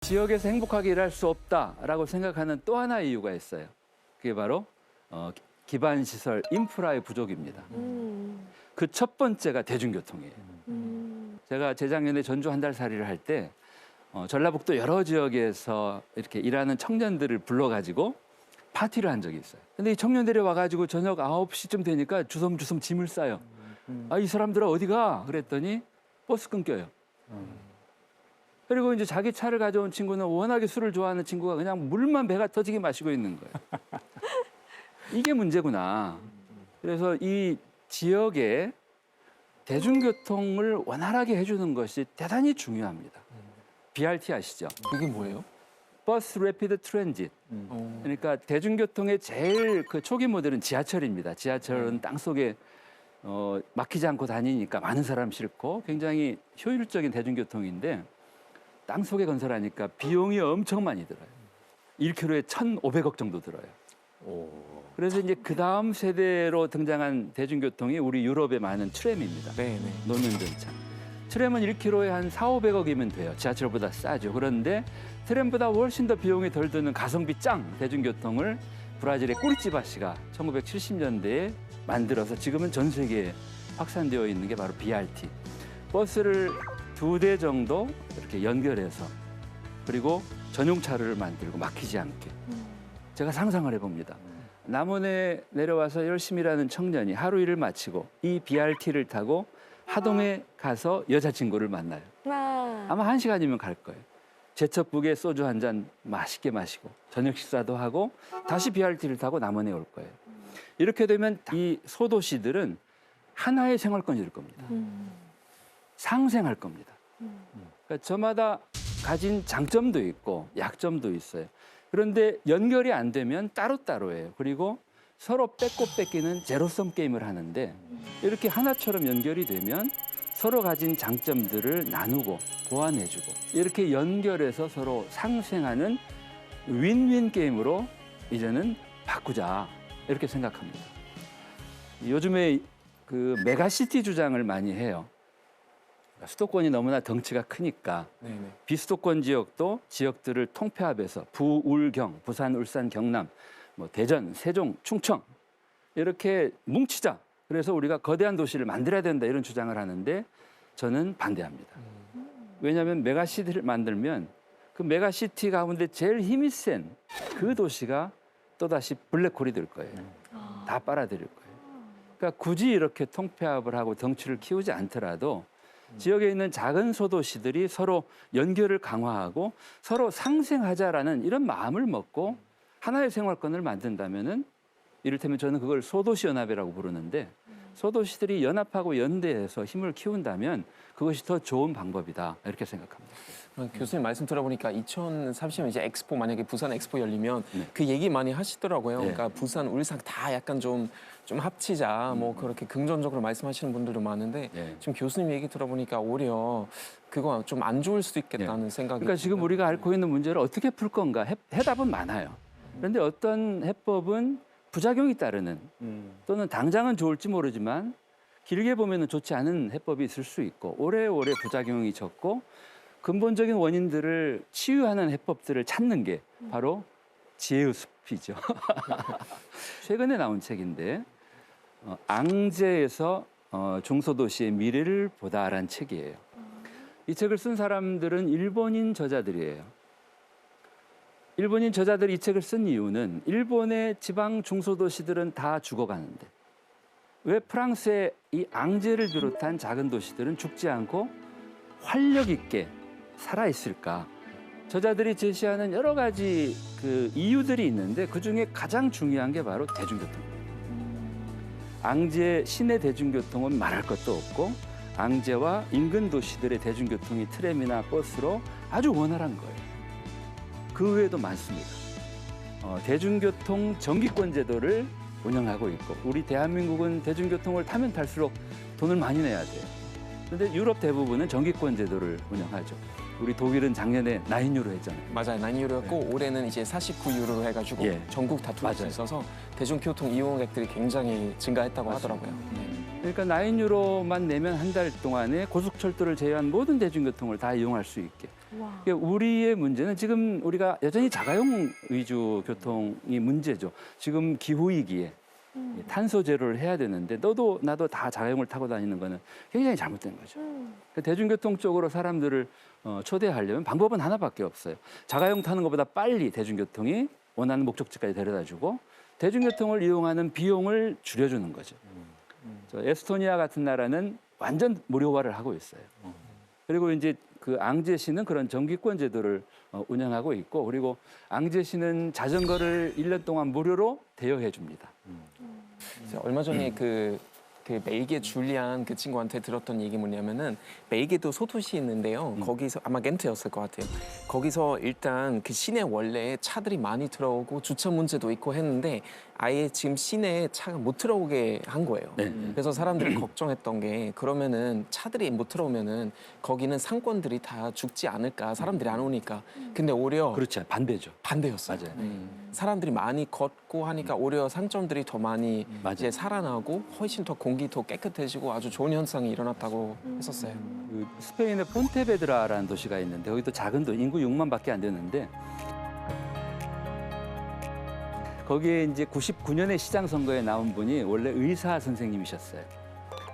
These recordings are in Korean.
지역에서 행복하게 일할 수 없다라고 생각하는 또 하나의 이유가 있어요. 그게 바로 기반 시설 인프라의 부족입니다. 그 첫 번째가 대중교통이에요. 제가 재작년에 전주 한 달 살이를 할 때 전라북도 여러 지역에서 이렇게 일하는 청년들을 불러가지고 파티를 한 적이 있어요. 근데 이 청년들이 와가지고 저녁 9시쯤 되니까 주섬주섬 짐을 싸요. 이 사람들은 어디 가? 그랬더니 버스 끊겨요. 그리고 이제 자기 차를 가져온 친구는 워낙에 술을 좋아하는 친구가 그냥 물만 배가 터지게 마시고 있는 거예요. 이게 문제구나. 그래서 이 지역에 대중교통을 원활하게 해주는 것이 대단히 중요합니다. BRT 아시죠? 그게 뭐예요? 버스 레피드 트랜짓. 그러니까 대중교통의 제일 그 초기 모델은 지하철입니다. 지하철은 땅속에 막히지 않고 다니니까 많은 사람 싣고 굉장히 효율적인 대중교통인데 땅속에 건설하니까 비용이 엄청 많이 들어요. 1km에 1,500억 정도 들어요. 그래서 이제 그 다음 세대로 등장한 대중교통이 우리 유럽의 많은 트램입니다. 네네. 노면 전차. 트램은 1km에 한 4,500억이면 돼요. 지하철보다 싸죠. 그런데 트램보다 훨씬 더 비용이 덜 드는 가성비 짱 대중교통을 브라질의 꾸리찌바시가 1970년대에 만들어서 지금은 전 세계에 확산되어 있는 게 바로 BRT. 버스를 2대 정도 이렇게 연결해서 그리고 전용차를 만들고 막히지 않게. 제가 상상을 해봅니다. 남원에 내려와서 열심히 일하는 청년이 하루 일을 마치고 이 BRT를 타고 하동에 가서 여자친구를 만나요. 아마 1시간이면 갈 거예요. 제첩국에 소주 한 잔 맛있게 마시고 저녁 식사도 하고 다시 BRT를 타고 남원에 올 거예요. 이렇게 되면 이 소도시들은 하나의 생활권이 될 겁니다. 상생할 겁니다. 그러니까 저마다 가진 장점도 있고 약점도 있어요. 그런데 연결이 안 되면 따로따로예요. 그리고 서로 뺏고 뺏기는 제로섬 게임을 하는데 이렇게 하나처럼 연결이 되면 서로 가진 장점들을 나누고 보완해주고 이렇게 연결해서 서로 상생하는 윈윈 게임으로 이제는 바꾸자 이렇게 생각합니다. 요즘에 그 메가시티 주장을 많이 해요. 수도권이 너무나 덩치가 크니까 네네. 비수도권 지역도 지역들을 통폐합해서 부울경, 부산, 울산, 경남, 뭐 대전, 세종, 충청 이렇게 뭉치자. 그래서 우리가 거대한 도시를 만들어야 된다 이런 주장을 하는데 저는 반대합니다. 왜냐하면 메가시티를 만들면 그 메가시티 가운데 제일 힘이 센 그 도시가 또다시 블랙홀이 될 거예요. 다 빨아들일 거예요. 그러니까 굳이 이렇게 통폐합을 하고 덩치를 키우지 않더라도 지역에 있는 작은 소도시들이 서로 연결을 강화하고 서로 상생하자라는 이런 마음을 먹고 하나의 생활권을 만든다면은 이를테면 저는 그걸 소도시 연합이라고 부르는데 소도시들이 연합하고 연대해서 힘을 키운다면 그것이 더 좋은 방법이다 이렇게 생각합니다. 교수님 말씀 들어보니까 2030년 이제 엑스포 만약에 부산 엑스포 열리면 네. 그 얘기 많이 하시더라고요. 네. 그러니까 부산, 울산 다 약간 좀 합치자 뭐 그렇게 긍정적으로 말씀하시는 분들도 많은데 네. 지금 교수님 얘기 들어보니까 오히려 그거 좀 안 좋을 수도 있겠다는 생각이. 그러니까 지금 듭니다. 우리가 앓고 있는 문제를 어떻게 풀 건가 해답은 많아요. 그런데 어떤 해법은 부작용이 따르는 또는 당장은 좋을지 모르지만 길게 보면 좋지 않은 해법이 있을 수 있고 오래오래 부작용이 적고 근본적인 원인들을 치유하는 해법들을 찾는 게 바로 지혜의 숲이죠. 최근에 나온 책인데 앙제에서 중소도시의 미래를 보다라는 책이에요. 이 책을 쓴 사람들은 일본인 저자들이에요. 일본인 저자들이 이 책을 쓴 이유는 일본의 지방 중소도시들은 다 죽어가는데 왜 프랑스의 이 앙제를 비롯한 작은 도시들은 죽지 않고 활력 있게 살아있을까? 저자들이 제시하는 여러 가지 그 이유들이 있는데 그중에 가장 중요한 게 바로 대중교통입니다. 앙제 시내 대중교통은 말할 것도 없고 앙제와 인근 도시들의 대중교통이 트램이나 버스로 아주 원활한 거예요. 그 외에도 많습니다. 대중교통 정기권 제도를 운영하고 있고 우리 대한민국은 대중교통을 타면 탈수록 돈을 많이 내야 돼요. 그런데 유럽 대부분은 정기권 제도를 운영하죠. 우리 독일은 작년에 9유로 했잖아요. 맞아요. 9유로였고 올해는 이제 49유로로 해가지고 전국 다 돌 수 있어서 대중교통 이용객들이 굉장히 증가했다고 하더라고요. 그러니까 9유로만 내면 한 달 동안에 고속철도를 제외한 모든 대중교통을 다 이용할 수 있게. 와. 우리의 문제는 지금 우리가 여전히 자가용 위주 교통이 문제죠. 지금 기후위기에 탄소 제로를 해야 되는데 너도 나도 다 자가용을 타고 다니는 거는 굉장히 잘못된 거죠. 대중교통 쪽으로 사람들을 초대하려면 방법은 하나밖에 없어요. 자가용 타는 것보다 빨리 대중교통이 원하는 목적지까지 데려다주고 대중교통을 이용하는 비용을 줄여주는 거죠. 저 에스토니아 같은 나라는 완전 무료화를 하고 있어요. 그리고 이제 그 앙제시는 그런 정기권 제도를 운영하고 있고 그리고 앙제시는 자전거를 1년 동안 무료로 대여해 줍니다. 얼마 전에 그 벨기에 줄리안 그 친구한테 들었던 얘기 뭐냐면은 벨기에도 소도시 있는데요. 거기서 아마 겐트였을 것 같아요. 거기서 일단 그 시내 원래 차들이 많이 들어오고 주차 문제도 있고 했는데 아예 지금 시내에 차가 못 들어오게 한 거예요. 네. 그래서 사람들이 걱정했던 게 그러면은 차들이 못 들어오면은 거기는 상권들이 다 죽지 않을까 사람들이 안 오니까. 근데 오히려 그렇죠. 반대죠. 반대였어요. 맞아요. 사람들이 많이 걷고 하니까 오히려 상점들이 더 많이 맞아요. 이제 살아나고 훨씬 더 공기 더 깨끗해지고 아주 좋은 현상이 일어났다고 했었어요. 그 스페인의 폰테베드라라는 도시가 있는데 거기도 작은 도 인구 6만밖에 안 되는데 거기에 이제 99년에 시장 선거에 나온 분이 원래 의사 선생님이셨어요.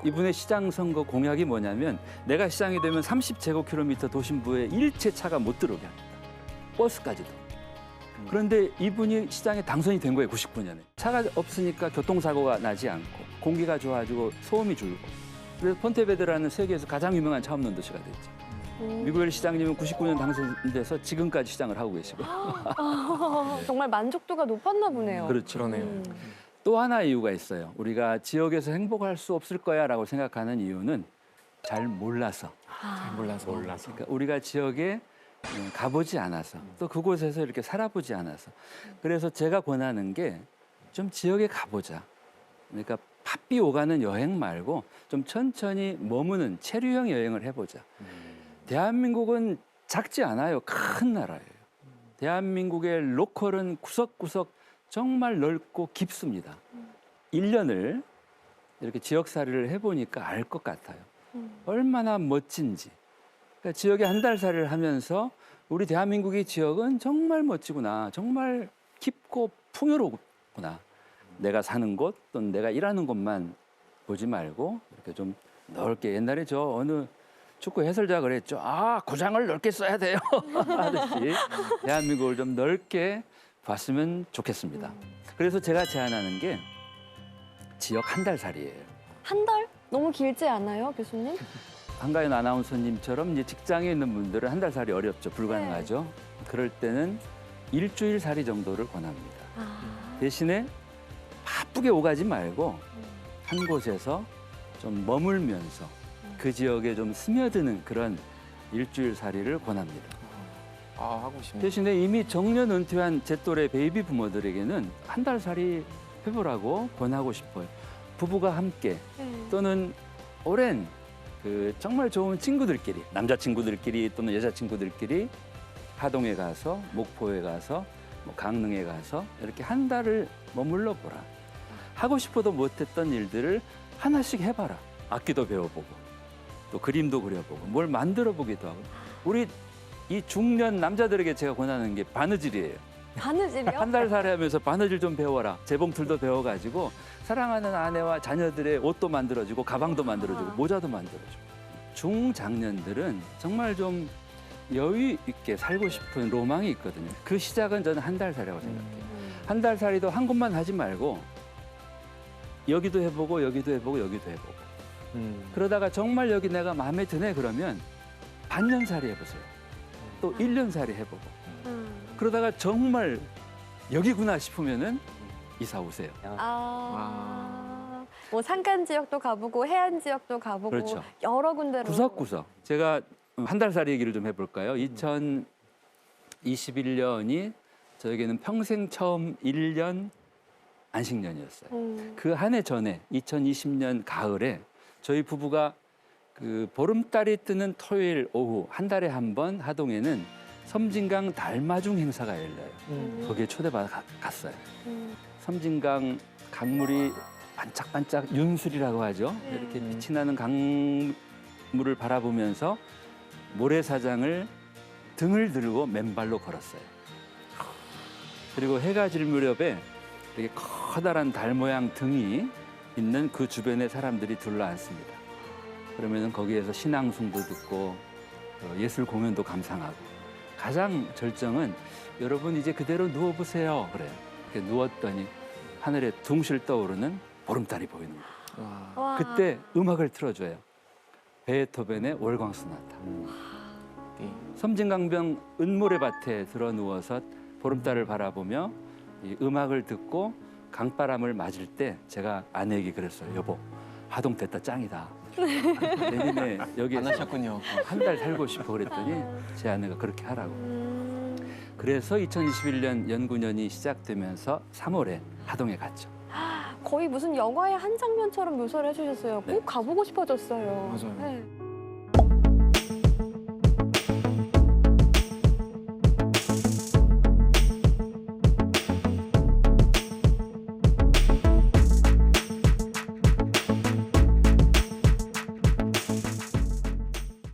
이분의 시장 선거 공약이 뭐냐면 내가 시장이 되면 30제곱킬로미터 도심부에 일체 차가 못 들어오게 합니다. 버스까지도. 그런데 이분이 시장에 당선이 된 거예요, 99년에. 차가 없으니까 교통사고가 나지 않고 공기가 좋아지고 소음이 줄고. 그래서 폰테베드라는 세계에서 가장 유명한 차 없는 도시가 됐죠. 미구엘 시장님은 99년 당선돼서 지금까지 시장을 하고 계시고. 정말 만족도가 높았나 보네요. 그렇죠. 그러네요. 또 하나 이유가 있어요. 우리가 지역에서 행복할 수 없을 거야라고 생각하는 이유는 잘 몰라서. 잘 몰라서. 그러니까 우리가 지역에 가보지 않아서 또 그곳에서 이렇게 살아보지 않아서 그래서 제가 권하는 게 좀 지역에 가보자. 그러니까 팥비 오가는 여행 말고 좀 천천히 머무는 체류형 여행을 해보자. 대한민국은 작지 않아요. 큰 나라예요. 대한민국의 로컬은 구석구석 정말 넓고 깊습니다. 1년을 이렇게 지역살이를 해보니까 알 것 같아요. 얼마나 멋진지. 그러니까 지역에 한 달 살이를 하면서 우리 대한민국의 지역은 정말 멋지구나. 정말 깊고 풍요롭구나. 내가 사는 곳 또는 내가 일하는 곳만 보지 말고 이렇게 좀 넓게 옛날에 저 어느 축구 해설자가 그랬죠. 아, 구장을 넓게 써야 돼요. 하듯이 대한민국을 좀 넓게 봤으면 좋겠습니다. 그래서 제가 제안하는 게 지역 한 달 살이에요. 한 달? 너무 길지 않아요, 교수님? 한가연 아나운서님처럼 이제 직장에 있는 분들은 한 달 살이 어렵죠. 불가능하죠. 그럴 때는 일주일 살이 정도를 권합니다. 대신에 바쁘게 오가지 말고 한 곳에서 좀 머물면서 그 지역에 좀 스며드는 그런 일주일 살이를 권합니다. 아, 하고 싶네요. 대신에 이미 정년 은퇴한 제 또래 베이비 부모들에게는 한 달 살이 해보라고 권하고 싶어요. 부부가 함께 또는 오랜 그 정말 좋은 친구들끼리 남자친구들끼리 또는 여자친구들끼리 하동에 가서 목포에 가서 뭐 강릉에 가서 이렇게 한 달을 머물러 보라. 하고 싶어도 못했던 일들을 하나씩 해봐라. 악기도 배워보고 또 그림도 그려보고 뭘 만들어 보기도 하고. 우리 이 중년 남자들에게 제가 권하는 게 바느질이에요. 바느질이요? 한 달 살이하면서 바느질 좀 배워라. 재봉틀도 배워가지고 사랑하는 아내와 자녀들의 옷도 만들어주고 가방도 만들어주고 모자도 만들어주고. 중장년들은 정말 좀 여유 있게 살고 싶은 로망이 있거든요. 그 시작은 저는 한 달 살이라고 생각해요. 한 달 살이도 한 곳만 하지 말고 여기도 해보고 여기도 해보고 여기도 해보고. 그러다가 정말 여기 내가 마음에 드네 그러면 반년 살이 해보세요. 또 1년 살이 해보고. 그러다가 정말 여기구나 싶으면은 이사 오세요. 뭐 산간 지역도 가보고 해안 지역도 가보고 그렇죠. 여러 군데로. 구석구석. 제가 한 달 살이 얘기를 좀 해볼까요? 2021년이 저에게는 평생 처음 1년 안식년이었어요. 그 한 해 전에 2020년 가을에 저희 부부가 그 보름달이 뜨는 토요일 오후 한 달에 한 번 하동에는 섬진강 달마중 행사가 열려요. 거기에 초대받아 갔어요. 섬진강 강물이 반짝반짝 윤술이라고 하죠. 이렇게 빛이 나는 강물을 바라보면서 모래사장을 등을 들고 맨발로 걸었어요. 그리고 해가 질 무렵에 이렇게 커다란 달 모양 등이 있는 그 주변에 사람들이 둘러앉습니다. 그러면 거기에서 신앙송도 듣고 예술 공연도 감상하고, 가장 절정은 여러분 이제 그대로 누워보세요 그래요. 이렇게 누웠더니 하늘에 둥실 떠오르는 보름달이 보이는 거예요. 와. 그때 음악을 틀어줘요. 베토벤의 월광소나타. 네. 섬진강변 은모래밭에 들어 누워서 보름달을 바라보며 이 음악을 듣고 강바람을 맞을 때 제가 아내에게 그랬어요. 여보, 하동됐다, 짱이다. 내년에 안 여기에서 하셨군요. 한 달 살고 싶어 그랬더니 제 아내가 그렇게 하라고. 음. 그래서 2021년 연구년이 시작되면서 3월에 하동에 갔죠. 거의 무슨 영화의 한 장면처럼 묘사를 해주셨어요. 꼭 네. 가보고 싶어졌어요. 맞아요. 네.